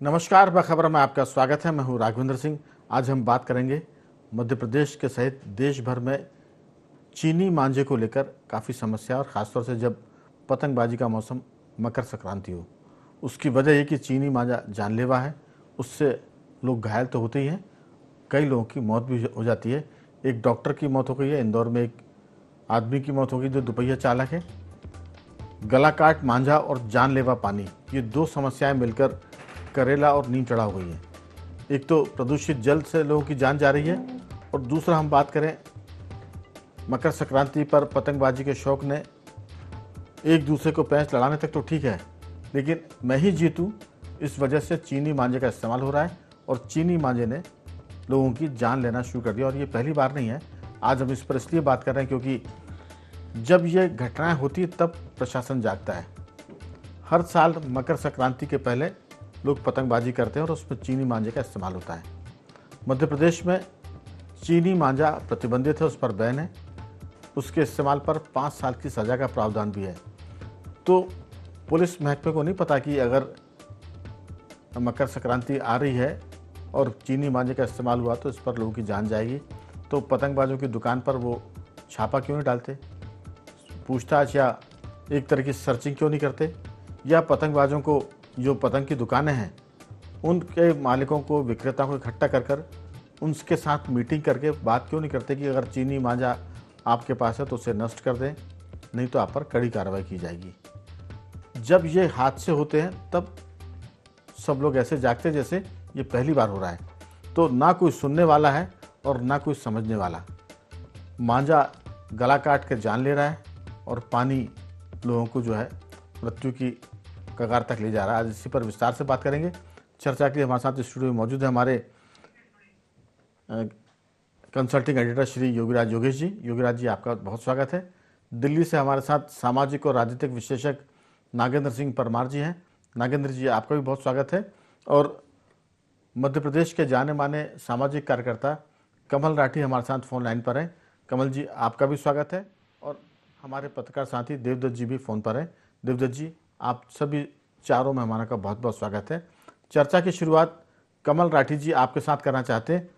नमस्कार, बखबर में आपका स्वागत है। मैं हूं राघवेंद्र सिंह। आज हम बात करेंगे मध्य प्रदेश के सहित देश भर में चीनी मांझे को लेकर काफ़ी समस्या, और ख़ासतौर से जब पतंगबाजी का मौसम मकर संक्रांति हो। उसकी वजह ये कि चीनी मांझा जानलेवा है, उससे लोग घायल तो होते ही हैं, कई लोगों की मौत भी हो जाती है। एक डॉक्टर की मौत हो गई है, इंदौर में एक आदमी की मौत हो गई जो दुपहिया चालक है। गला काट मांझा और जानलेवा पानी, ये दो समस्याएं मिलकर करेला और नीम चढ़ा हो गई है। एक तो प्रदूषित जल से लोगों की जान जा रही है, और दूसरा हम बात करें मकर संक्रांति पर पतंगबाजी के शौक ने एक दूसरे को पैंच लड़ाने तक तो ठीक है, लेकिन मैं ही जीतूं इस वजह से चीनी मांझे का इस्तेमाल हो रहा है, और चीनी मांझे ने लोगों की जान लेना शुरू कर दिया। और ये पहली बार नहीं है। आज हम इस पर इसलिए बात कर रहे हैं क्योंकि जब ये घटनाएं होती है तब प्रशासन जागता है। हर साल मकर संक्रांति के पहले लोग पतंगबाजी करते हैं और उसमें चीनी मांझे का इस्तेमाल होता है। मध्य प्रदेश में चीनी मांझा प्रतिबंधित है, उस पर बैन है। उसके इस्तेमाल पर 5 साल की सज़ा का प्रावधान भी है। तो पुलिस महकमे को नहीं पता कि अगर मकर संक्रांति आ रही है और चीनी मांझे का इस्तेमाल हुआ तो इस पर लोगों की जान जाएगी। तो पतंगबाजों की दुकान पर वो छापा क्यों नहीं डालते, पूछताछ या एक तरह की सर्चिंग क्यों नहीं करते, या पतंगबाजों को जो पतंग की दुकानें हैं उनके मालिकों को, विक्रेताओं को इकट्ठा कर कर उनके साथ मीटिंग करके बात क्यों नहीं करते कि अगर चीनी मांझा आपके पास है तो उसे नष्ट कर दें, नहीं तो आप पर कड़ी कार्रवाई की जाएगी। जब ये हादसे होते हैं तब सब लोग ऐसे जागते हैं जैसे ये पहली बार हो रहा है। तो ना कोई सुनने वाला है और ना कोई समझने वाला। मांझा गला काट कर जान ले रहा है और पानी लोगों को जो है मृत्यु की कगार तक ले जा रहा है। आज इसी पर विस्तार से बात करेंगे। चर्चा के लिए हमारे साथ स्टूडियो में मौजूद है हमारे कंसल्टिंग एडिटर श्री योगीराज योगेश जी। योगीराज जी, आपका बहुत स्वागत है। दिल्ली से हमारे साथ सामाजिक और राजनीतिक विश्लेषक नागेंद्र सिंह परमार जी हैं। नागेंद्र जी, आपका भी बहुत स्वागत है। और मध्य प्रदेश के जाने माने सामाजिक कार्यकर्ता कमल राठी हमारे साथ फोन लाइन पर हैं। कमल जी, आपका भी स्वागत है। और हमारे पत्रकार साथी देवदत्त जी भी फ़ोन पर हैं। देवदत्त जी, आप सभी चारों मेहमानों का बहुत बहुत स्वागत है। चर्चा की शुरुआत कमल राठी जी आपके साथ करना चाहते हैं।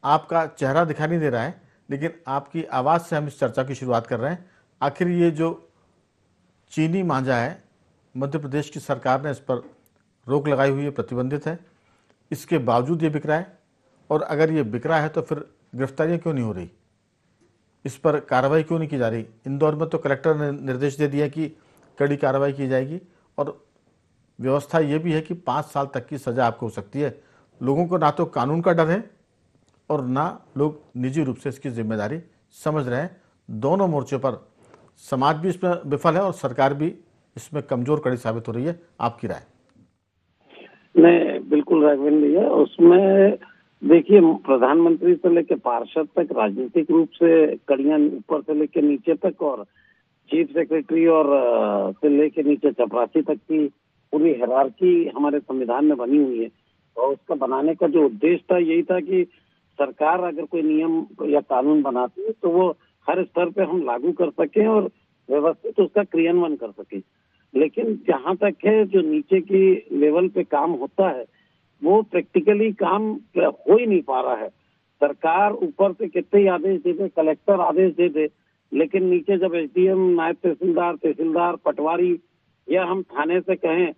आपका चेहरा दिखाई नहीं दे रहा है, लेकिन आपकी आवाज़ से हम इस चर्चा की शुरुआत कर रहे हैं। आखिर ये जो चीनी मांझा है, मध्य प्रदेश की सरकार ने इस पर रोक लगाई हुई है, प्रतिबंधित है, इसके बावजूद ये बिक रहा है। और अगर ये बिक रहा है तो फिर गिरफ्तारियाँ क्यों नहीं हो रही, इस पर कार्रवाई क्यों नहीं की जा रही? इंदौर में तो कलेक्टर ने निर्देश दे दिया कि कड़ी कार्रवाई की जाएगी, और व्यवस्था ये भी है कि 5 साल तक की सज़ा आपको हो सकती है। लोगों को ना तो कानून का डर है और ना लोग निजी रूप से इसकी जिम्मेदारी समझ रहे हैं। दोनों मोर्चों पर समाज भी इसमें विफल है और सरकार भी इसमें कमज़ोर कड़ी साबित हो रही है। आपकी राय? नहीं, बिल्कुल राघवेंद्र भैया, उसमें देखिए, प्रधानमंत्री से लेकर पार्षद तक राजनीतिक रूप से कड़ियां ऊपर से लेकर नीचे तक, और चीफ सेक्रेटरी और से लेकर नीचे चपरासी तक की पूरी हायरार्की हमारे संविधान में बनी हुई है। और उसका बनाने का जो उद्देश्य था यही था कि सरकार अगर कोई नियम या कानून बनाती है तो वो हर स्तर पे हम लागू कर सकें और व्यवस्थित उसका क्रियान्वयन कर सकें। लेकिन जहां तक है जो नीचे की लेवल पे काम होता है वो प्रैक्टिकली काम हो ही नहीं पा रहा है। सरकार ऊपर से कितने ही आदेश दे दे, कलेक्टर आदेश दे दे, लेकिन नीचे जब एसडीएम, नायब तहसीलदार, तहसीलदार, पटवारी या हम थाने से कहें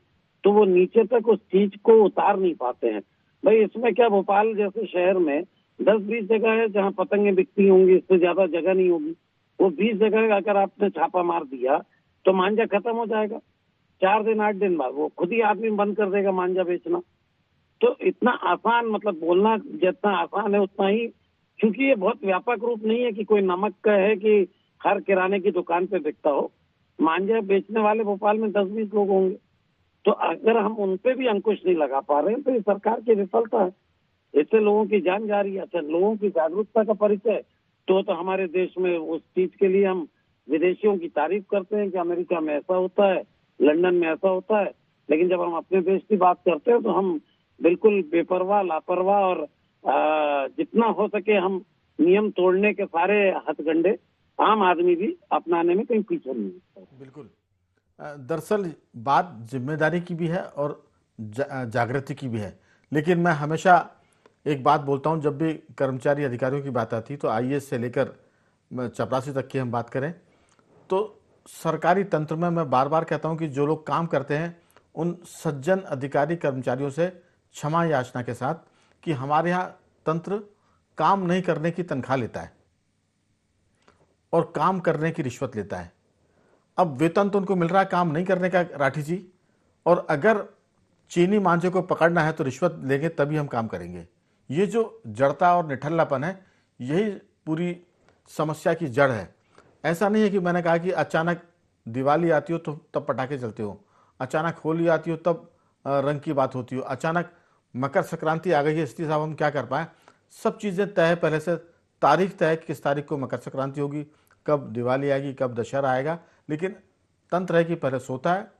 तो वो नीचे तक उस चीज को उतार नहीं पाते हैं। भाई, इसमें क्या, भोपाल जैसे शहर में 10-20 जगह है जहां पतंगें बिकती होंगी, इससे ज्यादा जगह नहीं होगी। वो 20 जगह अगर आपने छापा मार दिया तो मांझा खत्म हो जाएगा। 4 दिन 8 दिन बाद वो खुद ही आदमी बंद कर देगा मांझा बेचना। तो इतना आसान, मतलब बोलना जितना आसान है उतना ही, क्योंकि ये बहुत व्यापक रूप नहीं है कि कोई नमक का है कि हर किराने की दुकान पे बिकता हो। मांझा बेचने वाले भोपाल में 10-20 लोग होंगे। तो अगर हम उन पे भी अंकुश नहीं लगा पा रहे हैं तो ये सरकार की विफलता है। इससे लोगों की जान जा रही है। अच्छा, लोगों की जागरूकता का परिचय तो हमारे देश में उस चीज के लिए हम विदेशियों की तारीफ करते हैं कि अमेरिका में ऐसा होता है, लंदन में ऐसा होता है, लेकिन जब हम अपने देश की बात करते हैं तो हम बिल्कुल बेपरवाह, लापरवाह, और जितना हो सके हम नियम तोड़ने के सारे हथकंडे आम आदमी भी अपनाने में कहीं पीछे नहीं है। बिल्कुल। दरअसल बात जिम्मेदारी की भी है और जागृति की भी है। लेकिन मैं हमेशा एक बात बोलता हूं, जब भी कर्मचारी अधिकारियों की बात आती तो आईएएस से लेकर चपरासी तक की हम बात करें, तो सरकारी तंत्र में मैं बार बार कहता हूं कि जो लोग काम करते हैं उन सज्जन अधिकारी कर्मचारियों से क्षमा याचना के साथ कि हमारे यहाँ तंत्र काम नहीं करने की तनख्वाह लेता है और काम करने की रिश्वत लेता है। अब वेतन तो उनको मिल रहा है काम नहीं करने का, राठी जी, और अगर चीनी मांझे को पकड़ना है तो रिश्वत लेंगे तभी हम काम करेंगे। ये जो जड़ता और निठल्लापन है, यही पूरी समस्या की जड़ है। ऐसा नहीं है कि मैंने कहा कि अचानक दिवाली आती हो तो तब पटाखे चलते हो, अचानक होली आती हो तब रंग की बात होती हो, अचानक मकर संक्रांति आ गई है इसलिए साहब हम क्या कर पाए। सब चीज़ें तय है पहले से, तारीख तय है कि किस तारीख को मकर संक्रांति होगी, कब दिवाली आएगी, कब दशहरा आएगा। लेकिन तंत्र है कि पहले सोता है,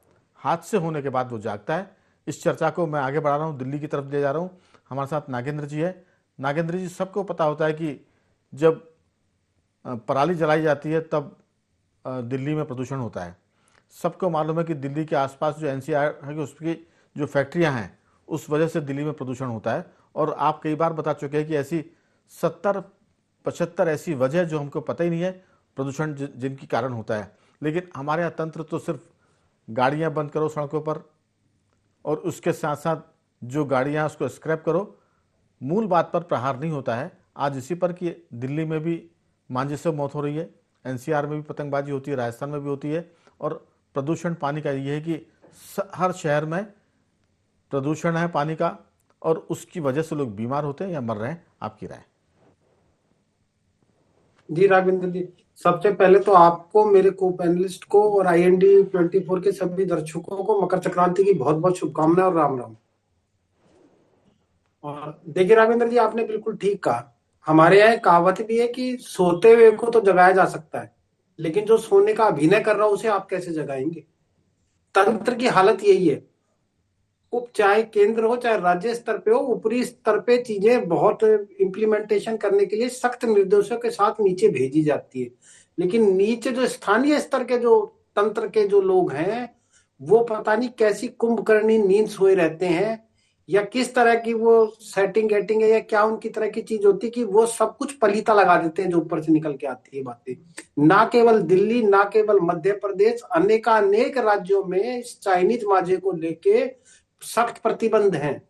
हादसे होने के बाद वो जागता है। इस चर्चा को मैं आगे बढ़ा रहा हूँ, दिल्ली की तरफ ले जा रहा हूँ। हमारे साथ नागेंद्र जी है। नागेंद्र जी, सबको पता होता है कि जब पराली जलाई जाती है तब दिल्ली में प्रदूषण होता है। सबको मालूम है कि दिल्ली के आसपास जो एनसीआर है कि उसकी जो फैक्ट्रियां हैं उस वजह से दिल्ली में प्रदूषण होता है। और आप कई बार बता चुके हैं कि ऐसी 70-75 ऐसी वजह जो हमको पता ही नहीं है प्रदूषण जिनकी कारण होता है। लेकिन हमारे यहाँ तंत्र तो सिर्फ गाड़ियाँ बंद करो सड़कों पर और उसके साथ साथ जो गाड़ियाँ उसको स्क्रैप करो, मूल बात पर प्रहार नहीं होता है। आज इसी पर कि दिल्ली में भी मांझे से मौत हो रही है, एनसीआर में भी पतंगबाजी होती है, राजस्थान में भी होती है। और प्रदूषण पानी का ये है कि हर शहर में प्रदूषण है पानी का और उसकी वजह से लोग बीमार होते हैं या मर रहे हैं। आपकी राय? जी राघवेंद्र जी, सबसे पहले तो आपको, मेरे को पैनलिस्ट को और IND24 के सभी दर्शकों को मकर संक्रांति की बहुत बहुत शुभकामनाएं और राम राम। और देखिए राघवेंद्र जी, आपने बिल्कुल ठीक कहा। हमारे यहाँ एक कहावत भी है कि सोते हुए को तो जगाया जा सकता है, लेकिन जो सोने का अभिनय कर रहा है उसे आप कैसे जगाएंगे। तंत्र की हालत यही है। चाहे केंद्र हो चाहे राज्य स्तर पे हो, ऊपरी स्तर पे चीजें बहुत इम्प्लीमेंटेशन करने के लिए सख्त निर्देशों के साथ नीचे भेजी जाती है, लेकिन नीचे जो स्थानीय स्तर के जो तंत्र के जो लोग हैं वो पता नहीं कैसी कुंभकर्णी नींद सोए रहते हैं, या किस तरह की वो सेटिंग गेटिंग है, या क्या उनकी तरह की चीज होती है कि वो सब कुछ पलीता लगा देते हैं जो ऊपर से निकल के आती है बातें। ना केवल दिल्ली, ना केवल मध्य प्रदेश, अनेक राज्यों में इस चाइनीज मांझे को लेके सख्त प्रतिबंध हैं।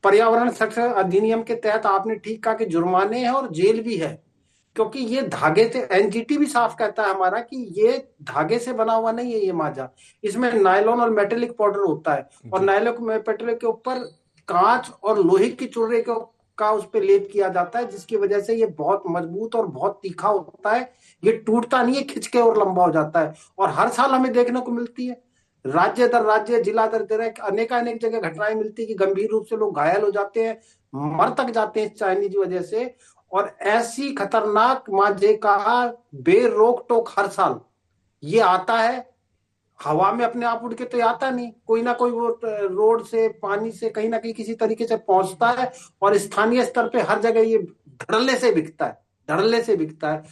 पर्यावरण संरक्षण अधिनियम के तहत आपने ठीक कहा कि जुर्माने हैं और जेल भी है, क्योंकि ये धागे से, एनजीटी भी साफ कहता है हमारा कि ये धागे से बना हुआ नहीं है ये मांझा, इसमें नायलॉन और मेटेलिक पाउडर होता है, और नायलॉन मेटेलिक के ऊपर कांच और लोहे की चूड़े का उस पर लेप किया जाता है, जिसकी वजह से ये बहुत मजबूत और बहुत तीखा होता है। ये टूटता नहीं है, खिंच के और लंबा हो जाता है। और हर साल हमें देखने को मिलती है, राज्य दर राज्य, जिला दर जिला, अनेक जगह घटनाएं मिलती है कि गंभीर रूप से लोग घायल हो जाते हैं, मर तक जाते हैं चाइनीज वजह से। और ऐसी खतरनाक मांझे का बेरोक टोक हर साल ये आता है। हवा में अपने आप उड़ के तो आता नहीं, कोई ना कोई वो रोड से, पानी से, कहीं ना कहीं किसी तरीके से पहुंचता है, और स्थानीय स्तर पे हर जगह ये धड़ल्ले से बिकता है, धड़ल्ले से बिकता है।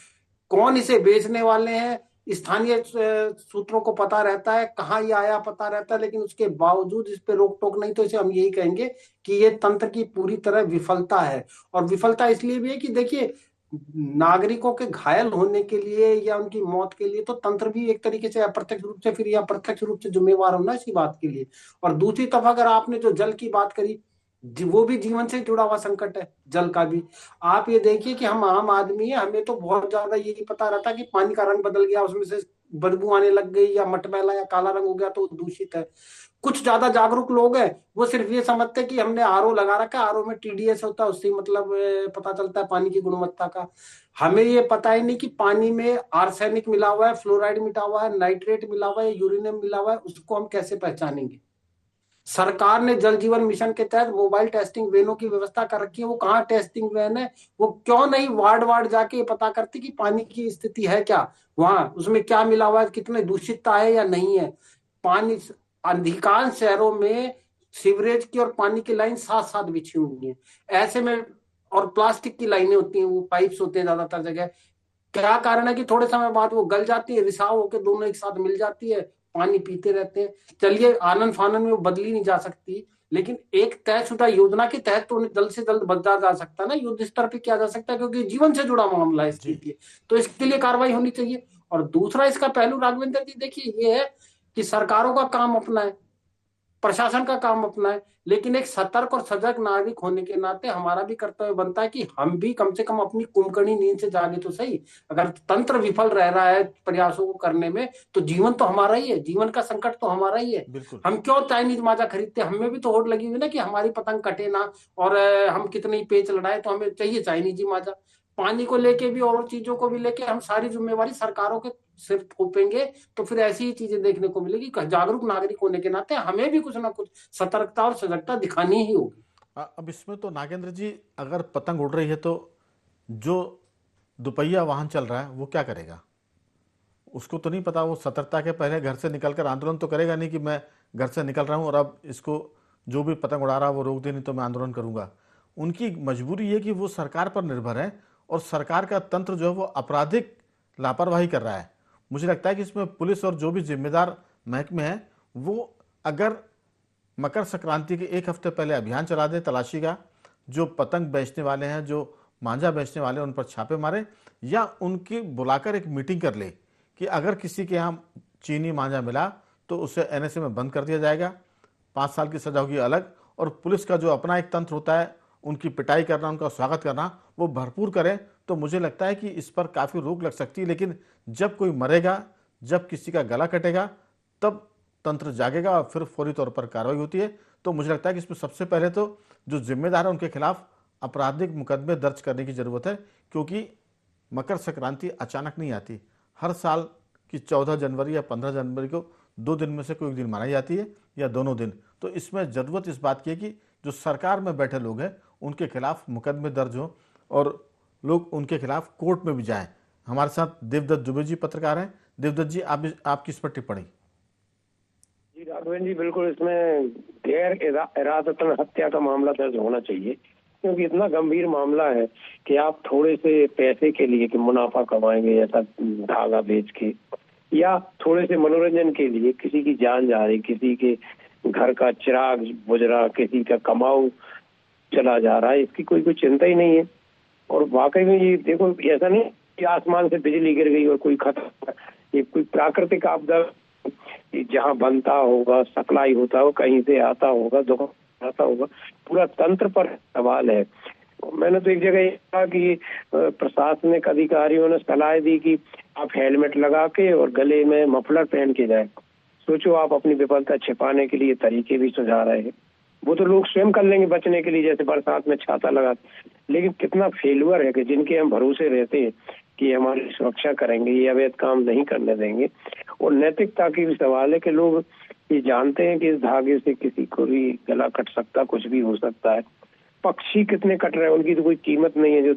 कौन इसे बेचने वाले हैं स्थानीय सूत्रों को पता रहता है, कहाँ ये आया पता रहता है, लेकिन उसके बावजूद इस पे रोक टोक नहीं। तो इसे हम यही कहेंगे कि ये तंत्र की पूरी तरह विफलता है। और विफलता इसलिए भी है कि देखिए, नागरिकों के घायल होने के लिए या उनकी मौत के लिए तो तंत्र भी एक तरीके से अप्रत्यक्ष रूप से, फिर या प्रत्यक्ष रूप से जिम्मेवार होना इसी बात के लिए। और दूसरी तरफ अगर आपने जो जल की बात करी, वो भी जीवन से जुड़ा हुआ संकट है, जल का भी। आप ये देखिए कि हम आम आदमी है, हमें तो बहुत ज्यादा ये नहीं पता रहता कि पानी का रंग बदल गया, उसमें से बदबू आने लग गई, या मटमैला या काला रंग हो गया तो दूषित है। कुछ ज्यादा जागरूक लोग हैं, वो सिर्फ ये समझते हैं कि हमने आरओ लगा रखा है, आरओ में TDS होता है, उससे मतलब पता चलता है पानी की गुणवत्ता का। हमें ये पता ही नहीं कि पानी में आर्सेनिक मिला हुआ है, फ्लोराइड मिला हुआ है, नाइट्रेट मिला हुआ है, यूरेनियम मिला हुआ है, उसको हम कैसे पहचानेंगे। सरकार ने जल जीवन मिशन के तहत मोबाइल टेस्टिंग वैनों की व्यवस्था कर रखी है, वो कहाँ टेस्टिंग वैन है, वो क्यों नहीं वार्ड वार्ड जाके पता करती कि पानी की स्थिति है क्या, वहां उसमें क्या मिला हुआ है, कितने दूषितता है या नहीं है। पानी, अधिकांश शहरों में सीवरेज की और पानी की लाइन साथ साथ बिछी हुई है, ऐसे में, और प्लास्टिक की लाइनें होती हैं, वो पाइप्स होते हैं ज्यादातर जगह। क्या कारण है कि थोड़े समय बाद वो गल जाती है, रिसाव होकर दोनों एक साथ मिल जाती है, पानी पीते रहते हैं। चलिए आनंद फानन में वो बदली नहीं जा सकती, लेकिन एक तयशुदा योजना के तहत तो उन्हें जल्द से जल्द बदला जा सकता है ना, युद्ध स्तर पे किया जा सकता है, क्योंकि जीवन से जुड़ा मामला है इसके जी लिए। तो इसके लिए कार्रवाई होनी चाहिए। और दूसरा इसका पहलू राघवेंद्र जी देखिए ये है कि सरकारों का काम अपना है, प्रशासन का काम अपना है, लेकिन एक सतर्क और सजग नागरिक होने के नाते हमारा भी कर्तव्य बनता है कि हम भी कम से कम अपनी कुंभकर्णी नींद से जागे तो सही। अगर तंत्र विफल रह रहा है प्रयासों को करने में, तो जीवन तो हमारा ही है, जीवन का संकट तो हमारा ही है। बिल्कुल। हम क्यों चाइनीज माजा खरीदते, हमें भी तो होड़ लगी हुई ना कि हमारी पतंग कटे ना, और हम कितने ही पेच लड़ाए तो हमें चाहिए चाइनीज माजा। पानी को लेके भी और चीजों को भी लेके हम सारी जिम्मेवारी सरकारों के सिर थोपेंगे, तो फिर ऐसी ही चीजें देखने को मिलेगी। जागरूक नागरिक होने के नाते हमें भी कुछ ना कुछ सतर्कता और सजगता दिखानी ही होगी। अब इसमें तो नागेंद्र जी, अगर पतंग उड़ रही है तो जो दुपहिया वाहन चल रहा है वो क्या करेगा? उसको तो नहीं पता, वो सतर्कता के पहले घर से निकलकर आंदोलन तो करेगा नहीं कि मैं घर से निकल रहा हूँ और अब इसको जो भी पतंग उड़ा रहा है वो रोक दे, नहीं तो मैं आंदोलन करूंगा। उनकी मजबूरी है कि वो सरकार पर निर्भर है और सरकार का तंत्र जो है वो आपराधिक लापरवाही कर रहा है। मुझे लगता है कि इसमें पुलिस और जो भी जिम्मेदार महकमे हैं वो अगर मकर संक्रांति के एक हफ्ते पहले अभियान चला दें तलाशी का, जो पतंग बेचने वाले हैं, जो मांझा बेचने वाले हैं, उन पर छापे मारे, या उनकी बुलाकर एक मीटिंग कर ले कि अगर किसी के यहाँ चीनी मांझा मिला तो उसे एनएसए में बंद कर दिया जाएगा, 5 साल की सजा होगी अलग। और पुलिस का जो अपना एक तंत्र होता है, उनकी पिटाई करना, उनका स्वागत करना, वो भरपूर करें, तो मुझे लगता है कि इस पर काफ़ी रोक लग सकती है। लेकिन जब कोई मरेगा, जब किसी का गला कटेगा, तब तंत्र जागेगा और फिर फौरी तौर पर कार्रवाई होती है। तो मुझे लगता है कि इसमें सबसे पहले तो जो जिम्मेदार है उनके खिलाफ आपराधिक मुकदमे दर्ज करने की जरूरत है, क्योंकि मकर संक्रांति अचानक नहीं आती। हर साल की 14 जनवरी या 15 जनवरी को 2 दिन में से कोई एक दिन मनाई जाती है, या दोनों दिन। तो इसमें ज़रूरत इस बात की है कि जो सरकार में बैठे लोग हैं उनके खिलाफ मुकदमे दर्ज हों और लोग उनके खिलाफ कोर्ट में भी जाएं। हमारे साथ देवदत्त दुबे जी पत्रकार हैं। देवदत्त जी, आपकी इस पर टिप्पणी। जी राघवेंद्र जी, बिल्कुल इसमें गैर इरादतन हत्या का मामला दर्ज होना चाहिए, क्योंकि इतना गंभीर मामला है कि आप थोड़े से पैसे के लिए कि मुनाफा कमाएंगे ऐसा धागा बेच के, या थोड़े से मनोरंजन के लिए किसी की जान जा रही, किसी के घर का चिराग बुझ रहा, किसी का कमाऊ चला जा रहा है, इसकी कोई चिंता ही नहीं है। और वाकई में ये देखो, ऐसा नहीं कि आसमान से बिजली गिर गई और कोई खतरा, ये कोई प्राकृतिक आपदा जहाँ बनता होगा, सप्लाई होता होगा, कहीं से आता होगा, दुकान आता होगा, पूरा तंत्र पर सवाल है। मैंने तो एक जगह ये कहा कि प्रशासनिक अधिकारियों ने सलाह दी कि आप हेलमेट लगा के और गले में मफलर पहन के जाए। सोचो, आप अपनी विफलता छिपाने के लिए तरीके भी सुझा रहे हैं। वो तो लोग स्वयं कर लेंगे बचने के लिए, जैसे बरसात में छाता लगाते, लेकिन कितना फेलुअर है कि जिनके हम भरोसे रहते हैं कि हमारी सुरक्षा करेंगे, ये अवैध काम नहीं करने देंगे। और नैतिकता की भी सवाल है कि लोग ये जानते हैं कि इस धागे से किसी को भी गला कट सकता, कुछ भी हो सकता है। पक्षी कितने कट रहे हैं, उनकी तो कोई कीमत नहीं है, जो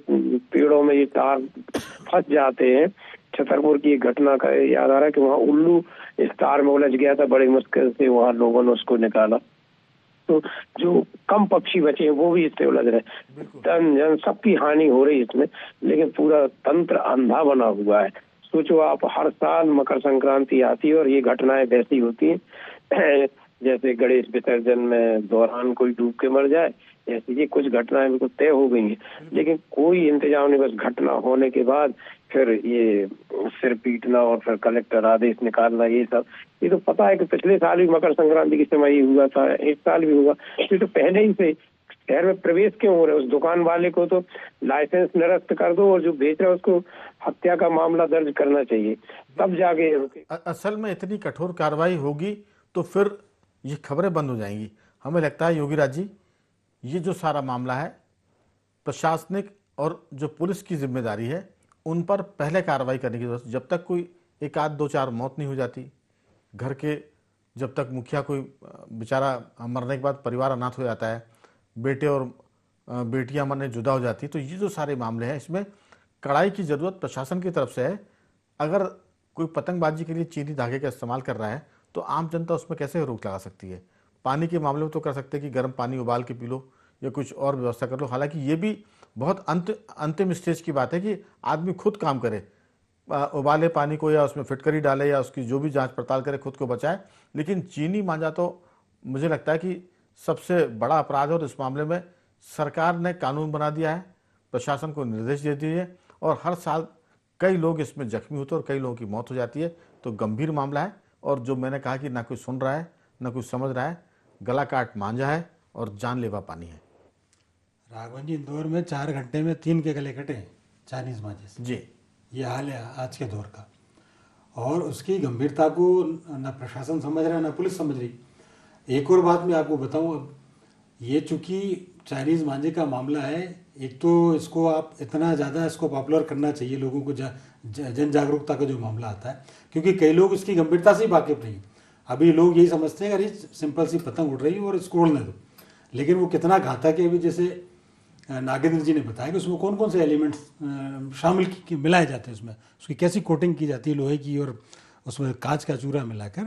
पेड़ों में ये तार फंस जाते हैं। छतरपुर की एक घटना का याद आ रहा है कि वहाँ उल्लू इस तार में उलझ गया था, बड़ी मुश्किल से वहाँ लोगों ने उसको निकाला। तो जो कम पक्षी बचे हैं वो भी इससे उलझ रहे हैं, धन जन सबकी हानि हो रही है इसमें, लेकिन पूरा तंत्र अंधा बना हुआ है। सोचो आप, हर साल मकर संक्रांति आती है और ये घटनाएं वैसी होती हैं जैसे गणेश विसर्जन में दौरान कोई डूब के मर जाए, ऐसी ये कुछ घटनाएं बिल्कुल तय हो गई हैं, लेकिन कोई इंतजाम नहीं। बस घटना होने के बाद फिर ये सिर पीटना और फिर कलेक्टर आदेश निकालना, ये सब। ये तो पता है कि पिछले साल भी मकर संक्रांति के समय हुआ था, इस साल भी हुआ। ये तो पहले ही से शहर में प्रवेश क्यों हो रहा है? उस दुकान वाले को तो लाइसेंस निरस्त कर दो, और जो बेच रहा है उसको हत्या का मामला दर्ज करना चाहिए, तब जाके रुके। असल में इतनी कठोर कार्रवाई होगी तो फिर ये खबरें बंद हो जाएंगी। हमें लगता है योगीराज जी, ये जो सारा मामला है, प्रशासनिक और जो पुलिस की जिम्मेदारी है, उन पर पहले कार्रवाई करने की जरूरत। जब तक कोई 1 आध 2 4 मौत नहीं हो जाती घर के, जब तक मुखिया कोई बेचारा मरने के बाद परिवार अनाथ हो जाता है, बेटे और बेटियां मरने जुदा हो जाती, तो ये जो सारे मामले हैं, इसमें कड़ाई की ज़रूरत प्रशासन की तरफ से है। अगर कोई पतंगबाजी के लिए चीनी धागे का इस्तेमाल कर रहा है तो आम जनता उसमें कैसे रोक लगा सकती है? पानी के मामले में तो कर सकते हैं कि गर्म पानी उबाल के पी लो या कुछ और व्यवस्था कर लो। हालांकि ये भी बहुत अंतिम स्टेज की बात है कि आदमी खुद काम करे। उबाले पानी को या उसमें फिटकरी डाले या उसकी जो भी जांच पड़ताल करे, खुद को बचाए। लेकिन चीनी मांझा तो मुझे लगता है कि सबसे बड़ा अपराध है और इस मामले में सरकार ने कानून बना दिया है, प्रशासन को निर्देश दे दिए हैं और हर साल कई लोग इसमें जख्मी होते हैं और कई लोगों की मौत हो जाती है। तो गंभीर मामला है और जो मैंने कहा कि ना कोई सुन रहा है ना कोई समझ रहा है, गला काट मांझा है और जानलेवा पानी है। राघवन जी, इंदौर में 4 घंटे में 3 के गले कटे चाइनीज मांझे से। जी, ये हाल है आज के दौर का, और उसकी गंभीरता को न प्रशासन समझ रहा है न पुलिस समझ रही। एक और बात मैं आपको बताऊं, अब ये चूंकि चाइनीज मांझे का मामला है, एक तो इसको आप इतना ज़्यादा इसको पॉपुलर करना चाहिए लोगों को, जन जागरूकता का जो मामला आता है, क्योंकि कई लोग इसकी गंभीरता से ही वाकिफ नहीं। अभी लोग यही समझते हैं अरे सिंपल सी पतंग उड़ रही है और इसको उड़ने दो, लेकिन वो कितना घातक है। अभी जैसे नागेंद्र जी ने बताया कि उसमें कौन कौन से एलिमेंट्स शामिल मिलाए जाते हैं, उसमें उसकी कैसी कोटिंग की जाती है लोहे की और उसमें कांच का चूरा मिलाकर।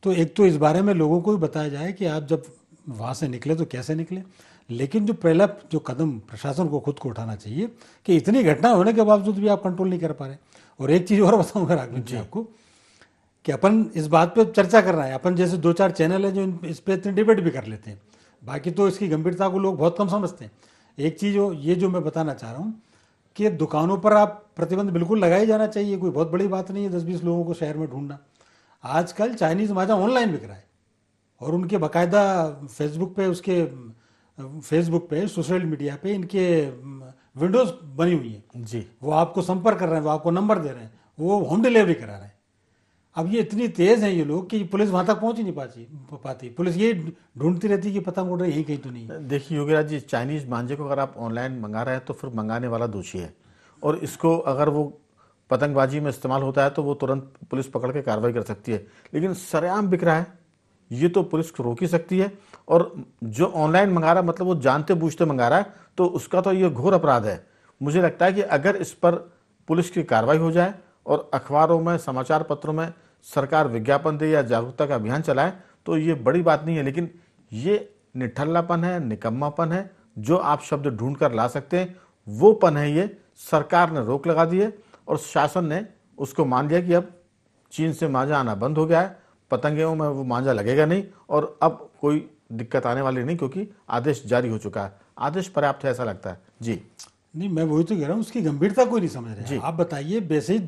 तो एक तो इस बारे में लोगों को भी बताया जाए कि आप जब वहाँ से निकले तो कैसे निकले। लेकिन जो पहला जो कदम प्रशासन को खुद को उठाना चाहिए कि इतनी घटना होने के बावजूद भी आप कंट्रोल नहीं कर पा रहे। और एक चीज़ और बताऊँगा राघवन जी आपको कि अपन इस बात पे चर्चा कर रहे हैं, अपन जैसे 2-4 चैनल है जो इस पर इतने डिबेट भी कर लेते हैं, बाकी तो इसकी गंभीरता को लोग बहुत कम समझते हैं। एक चीज़ ये जो मैं बताना चाह रहा हूँ कि दुकानों पर आप प्रतिबंध बिल्कुल लगाई जाना चाहिए, कोई बहुत बड़ी बात नहीं है 10-20 लोगों को शहर में ढूंढना। आजकल चाइनीज़ मांझा ऑनलाइन बिक रहा है और उनके बाकायदा फेसबुक पे सोशल मीडिया पे इनके विंडोज़ बनी हुई हैं जी, वो आपको संपर्क कर रहे हैं, वो आपको नंबर दे रहे हैं, वो होम डिलीवरी करा रहे हैं। अब ये इतनी तेज़ हैं ये लोग कि पुलिस वहाँ तक पहुँच ही नहीं पाती। पुलिस ये ढूंढती रहती है कि पतंग उड़ रही यहीं कहीं तो नहीं है। देखिए योगीराज जी, चाइनीज़ मांझे को अगर आप ऑनलाइन मंगा रहे हैं तो फिर मंगाने वाला दोषी है, और इसको अगर वो पतंगबाजी में इस्तेमाल होता है तो वो तुरंत पुलिस पकड़ के कार्रवाई कर सकती है। लेकिन सरेआम बिक रहा है, ये तो पुलिस को रोक ही सकती है। और जो ऑनलाइन मंगा रहा है मतलब वो जानते बूझते मंगा रहा है, तो उसका तो ये घोर अपराध है। मुझे लगता है कि अगर इस पर पुलिस की कार्रवाई हो जाए और अखबारों में, समाचार पत्रों में सरकार विज्ञापन दे या जागरूकता का अभियान चलाए तो ये बड़ी बात नहीं है। लेकिन ये निठल्लापन है, निकम्मापन है। जो आप शब्द ढूंढ कर ला सकते हैं वो पन है। ये सरकार ने रोक लगा दी है और शासन ने उसको मान लिया कि अब चीन से मांझा आना बंद हो गया है, पतंगों में वो मांझा लगेगा नहीं और अब कोई दिक्कत आने वाली नहीं, क्योंकि आदेश जारी हो चुका है। आदेश पर्याप्त है ऐसा लगता है। जी नहीं, मैं वही तो कह रहा हूँ, उसकी गंभीरता कोई नहीं समझ रहे। आप बताइए, वैसे ही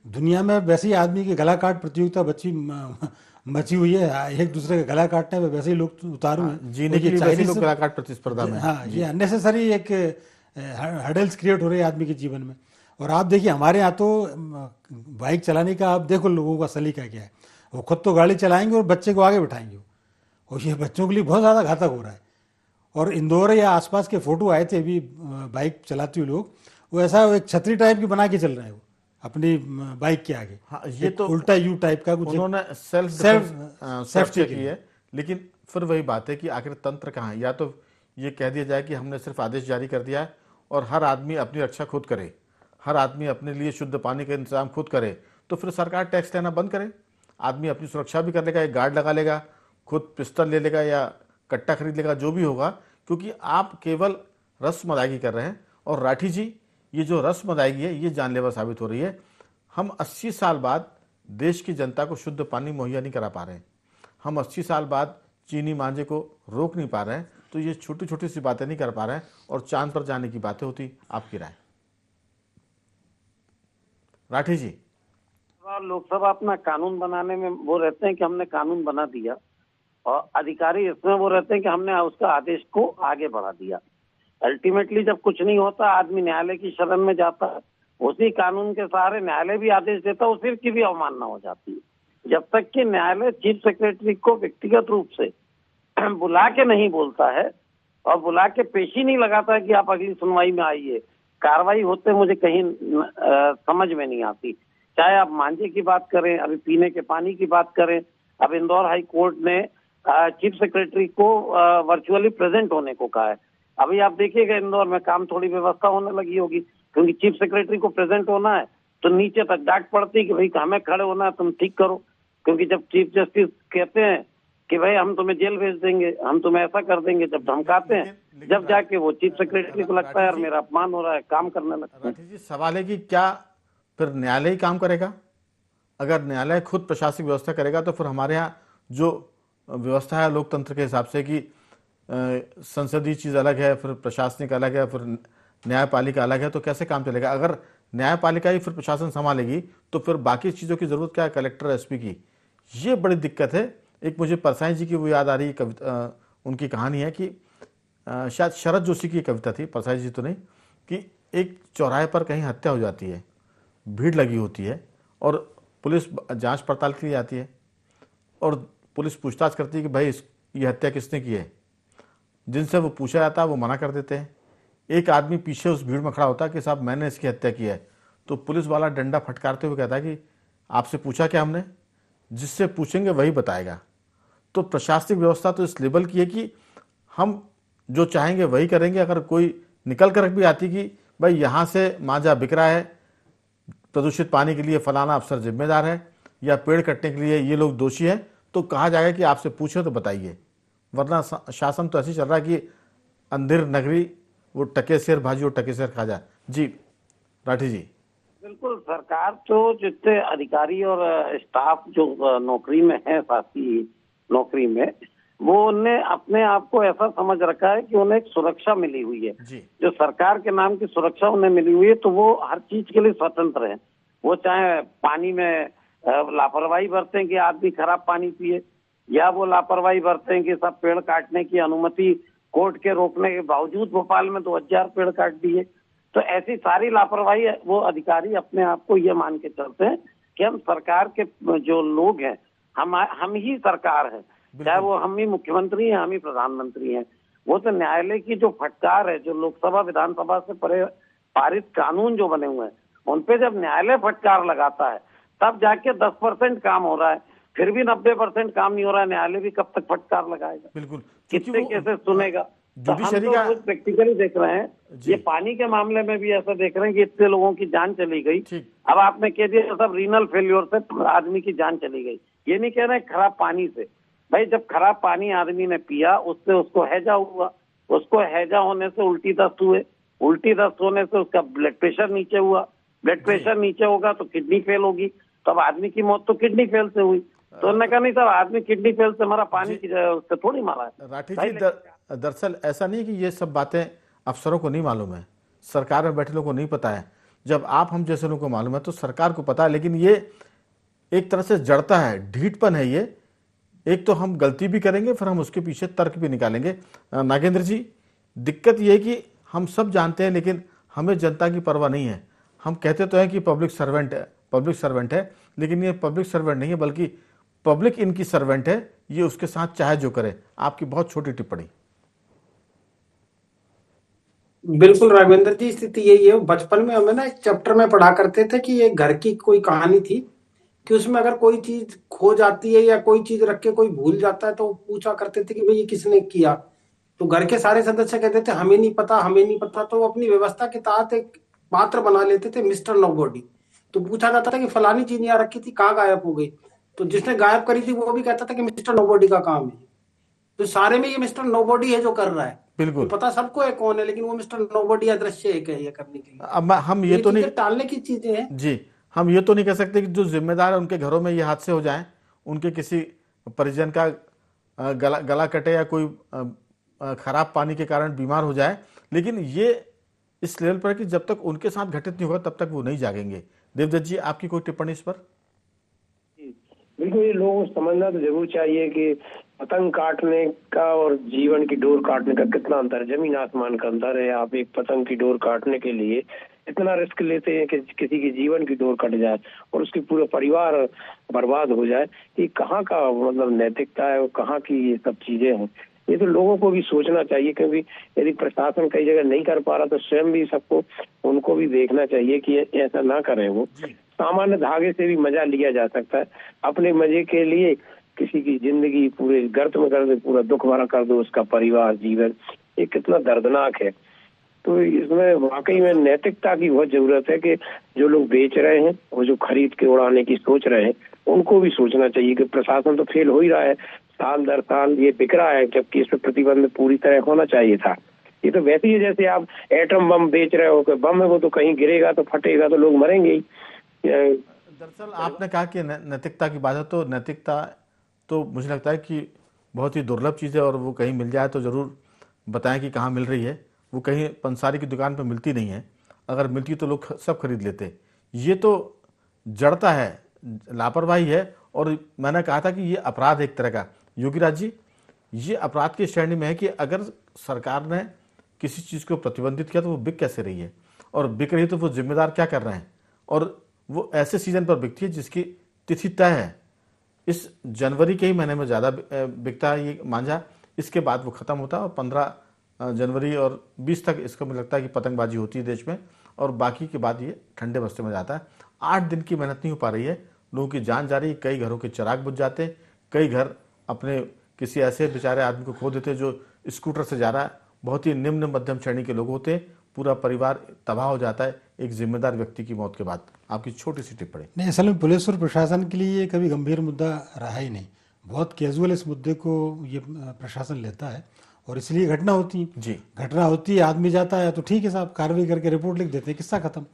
दुनिया में वैसे ही आदमी की गला काट प्रतियोगिता मची हुई है, एक दूसरे का गला काटने में वैसे ही लोग उतारू हैं, जीने के लिए वैसे लोग गला काट प्रतिस्पर्धा में। हाँ, ये अननेसेसरी एक हर्डल्स क्रिएट हो रहे हैं आदमी के जीवन में। और आप देखिए हमारे यहाँ तो बाइक चलाने का आप देखो लोगों का सलीका क्या है, वो खुद तो गाड़ी चलाएंगे और बच्चे को आगे बिठाएंगे, और ये बच्चों के लिए बहुत ज़्यादा घातक हो रहा है। और इंदौर या आसपास के फोटो आए थे अभी, बाइक चलाते हुए लोग वो ऐसा एक छतरी टाइप की बना के चल रहे हैं वो अपनी बाइक के आगे। हाँ, ये तो उल्टा यू टाइप का कुछ उन्होंने सेल्फ की है। लेकिन फिर वही बात है कि आखिर तंत्र कहाँ है। या तो ये कह दिया जाए कि हमने सिर्फ आदेश जारी कर दिया है और हर आदमी अपनी रक्षा खुद करे, हर आदमी अपने लिए शुद्ध पानी का इंतजाम खुद करे, तो फिर सरकार टैक्स लेना बंद करे, आदमी अपनी सुरक्षा भी कर लेगा, एक गार्ड लगा लेगा, खुद पिस्टल ले लेगा या कट्टा खरीद लेगा, जो भी होगा। क्योंकि आप केवल रस्म अदायगी कर रहे हैं। और राठी जी, ये जो रस्म अदायगी है ये जानलेवा साबित हो रही है। हम 80 साल बाद देश की जनता को शुद्ध पानी मुहैया नहीं करा पा रहे हैं, हम 80 साल बाद चीनी मांझे को रोक नहीं पा रहे हैं, तो ये छोटी छोटी सी बातें नहीं कर पा रहे हैं और चांद पर जाने की बातें होती। आपकी राय राठी जी? लोकसभा अपना कानून बनाने में वो रहते हैं कि हमने कानून बना दिया, और अधिकारी इसमें वो रहते हैं कि हमने उसका आदेश को आगे बढ़ा दिया। अल्टीमेटली जब कुछ नहीं होता आदमी न्यायालय की शरण में जाता है, उसी कानून के सहारे न्यायालय भी आदेश देता है, उसी की भी अवमानना हो जाती है। जब तक कि न्यायालय चीफ सेक्रेटरी को व्यक्तिगत रूप से बुला के नहीं बोलता है और बुला के पेशी नहीं लगाता है कि आप अगली सुनवाई में आइए, कार्रवाई होते मुझे कहीं समझ में नहीं आती। चाहे आप मांझे की बात करें, अभी पीने के पानी की बात करें, अब इंदौर हाई कोर्ट ने चीफ सेक्रेटरी को वर्चुअली प्रेजेंट होने को कहा है। अभी आप देखिएगा इंदौर में काम थोड़ी व्यवस्था होने लगी होगी, क्योंकि चीफ सेक्रेटरी को प्रेजेंट होना है तो नीचे तक डांट पड़ती है कि भाई हमें खड़े होना है, तुम ठीक करो। क्योंकि जब चीफ जस्टिस कहते हैं कि भाई हम तुम्हें जेल भेज देंगे, हम तुम्हें ऐसा कर देंगे, जब धमकाते हैं, जब जाके वो चीफ सेक्रेटरी को लगता है यार मेरा अपमान हो रहा है, काम करने लगता है। राठी जी, सवाल है कि क्या फिर न्यायालय ही काम करेगा। अगर न्यायालय खुद प्रशासनिक व्यवस्था करेगा तो फिर हमारे यहाँ जो व्यवस्था है लोकतंत्र के हिसाब से कि संसदीय चीज़ अलग है, फिर प्रशासनिक अलग है, फिर न्यायपालिका अलग है, तो कैसे काम चलेगा? अगर न्यायपालिका ही फिर प्रशासन संभालेगी तो फिर बाकी चीज़ों की ज़रूरत क्या है कलेक्टर एसपी की? ये बड़ी दिक्कत है। एक मुझे परसाई जी की वो याद आ रही कविता, उनकी कहानी है कि शायद शरद जोशी की कविता थी, परसाई जी तो नहीं, कि एक चौराहे पर कहीं हत्या हो जाती है, भीड़ लगी होती है और पुलिस जांच पड़ताल के लिए आती है और पुलिस पूछताछ करती है कि भाई ये हत्या किसने की है। जिनसे वो पूछा जाता है वो मना कर देते हैं। एक आदमी पीछे उस भीड़ में खड़ा होता है कि साहब मैंने इसकी हत्या की है, तो पुलिस वाला डंडा फटकारते हुए कहता है कि आपसे पूछा क्या हमने? जिससे पूछेंगे वही बताएगा। तो प्रशासनिक व्यवस्था तो इस लेवल की है कि हम जो चाहेंगे वही करेंगे। अगर कोई निकल कर भी आती कि भाई यहाँ से मांझा बिक रहा है, प्रदूषित पानी के लिए फलाना अफसर जिम्मेदार है या पेड़ कटने के लिए ये लोग दोषी हैं, तो कहा जाएगा कि आपसे पूछे तो बताइए। वरना शासन तो ऐसे ही चल रहा है कि अंधेर नगरी वो टके शेर भाजी और टके शेर खा जाए। जी राठी जी। बिल्कुल, सरकार तो जितने अधिकारी और स्टाफ जो नौकरी में है, शासकीय नौकरी में, वो उन्हें अपने आप को ऐसा समझ रखा है कि उन्हें एक सुरक्षा मिली हुई है जी। जो सरकार के नाम की सुरक्षा उन्हें मिली हुई है, तो वो हर चीज के लिए स्वतंत्र है। वो चाहे पानी में लापरवाही बरतें कि आदमी खराब पानी पिए, या वो लापरवाही बरतें कि सब पेड़ काटने की अनुमति कोर्ट के रोकने के बावजूद भोपाल में 2000 पेड़ काट दिए। तो ऐसी सारी लापरवाही वो अधिकारी अपने आप को ये मान के चलते हैं कि हम सरकार के जो लोग हैं, हम ही सरकार है, चाहे वो हम ही मुख्यमंत्री हैं, हम ही प्रधानमंत्री हैं। वो तो न्यायालय की जो फटकार है, जो लोकसभा विधानसभा से पारित कानून जो बने हुए हैं, उन पे जब न्यायालय फटकार लगाता है तब जाके 10% काम हो रहा है। फिर भी 90% काम नहीं हो रहा है, न्यायालय भी कब तक फटकार लगाएगा? बिल्कुल, कितने केसेस सुनेगा? तो हम जुडिशरी का तो प्रैक्टिकली देख रहे हैं, ये पानी के मामले में भी ऐसा देख रहे हैं कि इतने लोगों की जान चली गई। अब आपने कह दिया सब रीनल फेल्योर से आदमी की जान चली गई। ये नहीं कह रहे खराब पानी से। भाई जब खराब पानी आदमी ने पिया, उससे उसको हैजा हुआ, उसको हैजा होने से उल्टी दस्त हुए, उल्टी दस्त होने से उसका ब्लड प्रेशर नीचे हुआ, ब्लड प्रेशर नीचे होगा तो किडनी फेल होगी। तो अब आदमी की मौत तो किडनी फेल से हुई। तो उन्होंने कहा नहीं साहब, आदमी किडनी फेल से मरा, पानी की उससे थोड़ी मारा है। राठी जी, दरअसल ऐसा नहीं कि ये सब बातें अफसरों को नहीं मालूम है, सरकार में बैठे लोगों को नहीं पता है। जब आप हम जैसे लोगों को मालूम है तो सरकार को पता है। लेकिन ये एक तरह से जड़ता है, ढीठपन है ये। एक तो हम गलती भी करेंगे, फिर हम उसके पीछे तर्क भी निकालेंगे। नागेंद्र जी, दिक्कत ये है कि हम सब जानते हैं लेकिन हमें जनता की परवाह नहीं है। हम कहते तो हैं कि पब्लिक सर्वेंट है, लेकिन ये पब्लिक सर्वेंट नहीं है, बल्कि पब्लिक इनकी सर्वेंट है। ये उसके साथ चाहे जो करे। आपकी बहुत छोटी टिप्पणी। बिल्कुल राघवेंद्र जी, स्थिति यही है। बचपन में हमें ना एक चैप्टर में पढ़ा करते थे कि ये घर की कोई कहानी थी कि उसमें अगर कोई चीज खो जाती है या कोई चीज रख के कोई भूल जाता है तो पूछा करते थे कि भाई ये किसने किया। तो घर के सारे सदस्य कहते थे हमें नहीं पता, हमें नहीं पता। तो वो अपनी व्यवस्था के तहत एक पात्र बना लेते थे, मिस्टर नोबॉडी। तो पूछा जाता था कि फलानी चीज यहाँ रखी थी, कहाँ गायब हो गई? तो जिसने गायब करी थी वो भी कहता था कि मिस्टर नोबॉडी का काम है। तो सारे में ये मिस्टर नोबॉडी है जो कर रहा है। बिल्कुल पता सबको है कौन है, लेकिन वो मिस्टर नोबॉडी अदृश्य है ये करने के लिए। अब हम ये तो नहीं टालने की चीजें हैं जी। हम ये तो नहीं कह सकते कि जो जिम्मेदार है उनके घरों में ये हादसे हो जाएं, उनके किसी परिजन का गला कटे या कोई खराब पानी के कारण बीमार हो जाए। लेकिन ये इस लेवल पर है कि जब तक उनके साथ घटित नहीं होगा तब तक वो नहीं जागेंगे। देवदत्त जी, आपकी कोई टिप्पणी इस पर? बिल्कुल, ये लोगों को समझना तो जरूर चाहिए कि पतंग काटने का और जीवन की डोर काटने का कितना अंतर है, जमीन आसमान का अंतर है। आप एक पतंग की डोर काटने के लिए इतना रिस्क लेते हैं कि किसी की जीवन की डोर कट जाए और उसकी पूरा परिवार बर्बाद हो जाए। ये कहाँ का मतलब नैतिकता है और कहाँ की ये सब चीजें हैं? ये तो लोगों को भी सोचना चाहिए, क्योंकि यदि प्रशासन कई जगह नहीं कर पा रहा तो स्वयं भी सबको उनको भी देखना चाहिए कि ऐसा ना करें। वो सामान्य धागे से भी मजा लिया जा सकता है। अपने मजे के लिए किसी की जिंदगी पूरे गर्त में कर दे, पूरा दुख भरा कर दो उसका परिवार, जीवन, ये कितना दर्दनाक है। तो इसमें वाकई में नैतिकता की बहुत जरूरत है कि जो लोग बेच रहे हैं और जो खरीद के उड़ाने की सोच रहे हैं उनको भी सोचना चाहिए कि प्रशासन तो फेल हो ही रहा है, साल दर साल ये बिक रहा है, जबकि इस पर प्रतिबंध पूरी तरह होना चाहिए था। ये तो वैसे ही जैसे आप एटम बम बेच रहे हो कि बम है वो तो कहीं गिरेगा तो फटेगा तो लोग मरेंगे ही। दरअसल आपने कहा कि नैतिकता की बात है, तो नैतिकता तो मुझे लगता है कि बहुत ही दुर्लभ चीज़ है, और वो कहीं मिल जाए तो ज़रूर बताएं कि कहाँ मिल रही है। वो कहीं पंसारी की दुकान पर मिलती नहीं है, अगर मिलती तो लोग सब खरीद लेते। ये तो जड़ता है, लापरवाही है, और मैंने कहा था कि ये अपराध एक तरह का। योगीराज जी, ये अपराध की श्रेणी में है कि अगर सरकार ने किसी चीज़ को प्रतिबंधित किया तो वो बिक कैसे रही है, और बिक रही तो वो जिम्मेदार क्या कर रहे हैं। और वो ऐसे सीजन पर बिकती है जिसकी तिथि तय है। इस जनवरी के ही महीने में ज़्यादा बिकता है ये मांझा, इसके बाद वो ख़त्म होता है, और 15 जनवरी और 20 तक इसको मुझे लगता है कि पतंगबाजी होती है देश में, और बाकी के बाद ये ठंडे बस्ते में जाता है। 8 दिन की मेहनत नहीं हो पा रही है, लोगों की जान जा रही है, कई घरों के चिराग बुझ जाते, कई घर अपने किसी ऐसे बेचारे आदमी को खो देते जो स्कूटर से जा रहा है, बहुत ही निम्न मध्यम श्रेणी के लोग होते, पूरा परिवार तबाह हो जाता है एक जिम्मेदार व्यक्ति की मौत के बाद। आपकी छोटी सी टिप्पणी। नहीं, असल में पुलिस और प्रशासन के लिए ये कभी गंभीर मुद्दा रहा ही नहीं। बहुत कैजुअल इस मुद्दे को ये प्रशासन लेता है, और इसलिए घटना होती है। जी, घटना होती है, आदमी जाता है तो ठीक है साहब, कार्रवाई करके रिपोर्ट लिख देते हैं, किस्सा खत्म।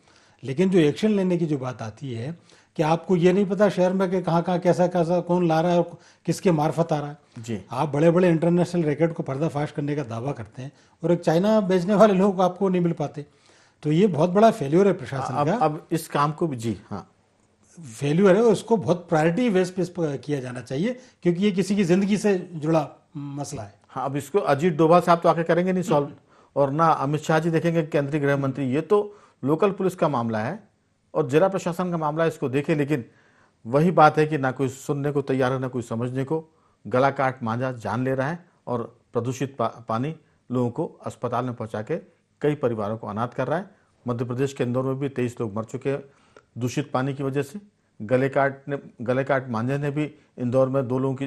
लेकिन जो एक्शन लेने की जो बात आती है कि आपको ये नहीं पता शहर में कि कहाँ कहाँ कैसा कैसा कौन ला रहा है और किसके मार्फत आ रहा है। जी, आप बड़े बड़े इंटरनेशनल रैकेट को पर्दाफाश करने का दावा करते हैं, और एक चाइना बेचने वाले लोग आपको नहीं मिल पाते। तो ये बहुत बड़ा फेल्यूर है प्रशासन का। अब इस काम को भी, जी हाँ, फेल्यूर है, उसको बहुत प्रायोरिटी बेस पे किया जाना चाहिए, क्योंकि ये किसी की जिंदगी से जुड़ा मसला है। हाँ, अब इसको अजीत डोभाल साहब तो आके करेंगे नहीं सॉल्व, और ना अमित शाह जी देखेंगे केंद्रीय गृह मंत्री। ये तो लोकल पुलिस का मामला है और जिला प्रशासन का मामला है, इसको देखे। लेकिन वही बात है कि ना कोई सुनने को तैयार है, ना कोई समझने को। गला काट मांझा जान ले रहा है, और प्रदूषित पानी लोगों को अस्पताल में पहुंचा के कई परिवारों को अनाथ कर रहा है। मध्य प्रदेश के इंदौर में भी 23 लोग मर चुके हैं दूषित पानी की वजह से। गले काट मांझे ने भी इंदौर में 2 लोगों की,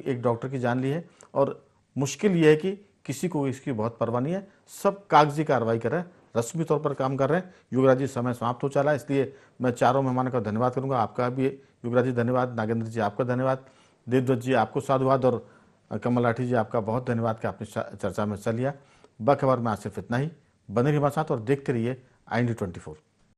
एक डॉक्टर की जान ली है। और मुश्किल ये है कि किसी को इसकी बहुत परवाह नहीं है, सब कागजी कार्रवाई कर रहे हैं, रस्मी तौर पर काम कर रहे हैं। युवराज जी, समय समाप्त हो चला है, इसलिए मैं चारों मेहमानों का धन्यवाद करूंगा। आपका भी युवराज जी धन्यवाद, नागेंद्र जी आपका धन्यवाद, देवदत्त जी आपको साधुवाद, और कमल लाठी जी आपका बहुत धन्यवाद कि आपने चर्चा में हिस्सा लिया। बखबर में आज सिर्फ इतना ही। बने रहिए हमारे साथ और देखते रहिए IND24।